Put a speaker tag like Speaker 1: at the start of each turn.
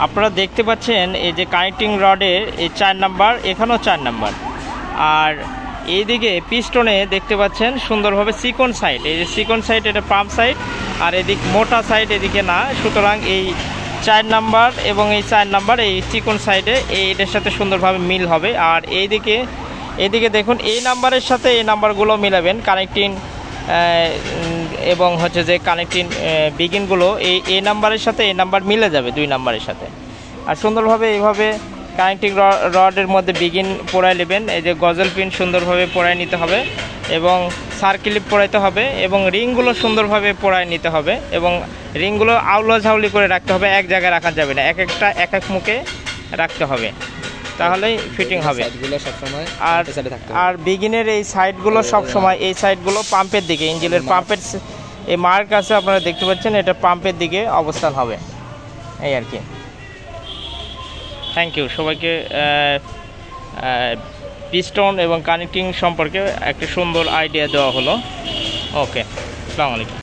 Speaker 1: আপনারা দেখতে পাচ্ছেন এই যে কানেক্টিং রডের এই 4 নাম্বার, এখানেও 4 নাম্বার। আর এইদিকে পিস্টনে দেখতে পাচ্ছেন সুন্দরভাবে চিকন সাইড, এই যে চিকন সাইড এটা পাম্প সাইড, আর এদিক মোটা সাইড এদিকে না। সুতরাং এই 4 নাম্বার এবং এই 4 নাম্বার এই চিকন সাইডে এইটার সাথে সুন্দরভাবে মিল হবে। আর এইদিকে দেখুন এই নাম্বারের সাথে এই নাম্বারগুলো মিলাবেন, কানেক্টিং এবং হচ্ছে যে কানেক্টিং বিগিনগুলো এই নাম্বারের সাথে এই নাম্বার মিলে যাবে 2 নাম্বারের সাথে। আর সুন্দরভাবে এইভাবে কানেক্টিং রডের মধ্যে বিগিন পরায় নেবেন। এই যে গজল পিন সুন্দরভাবে পরায় নিতে হবে এবং সার্কিলিপ পরাইতে হবে এবং রিংগুলো সুন্দরভাবে পরায় নিতে হবে এবং রিংগুলো আউলা ঝাউলি করে রাখতে হবে, এক জায়গায় রাখা যাবে না, এক একটা এক এক মুখে রাখতে হবে, তাহলেই ফিটিং হবে। আর বিগিনের এই সাইডগুলো সব সময় এই সাইডগুলো পাম্পের দিকে, ইঞ্জিনের পাম্পের এই মার্ক আছে আপনারা দেখতে পাচ্ছেন, এটা পাম্পের দিকে অবস্থান হবে, এই আর কি। থ্যাংক ইউ সবাইকে। পিস্টন এবং কানেক্টিং সম্পর্কে একটা সুন্দর আইডিয়া দেওয়া হলো। ওকে, আসসালামু আলাইকুম।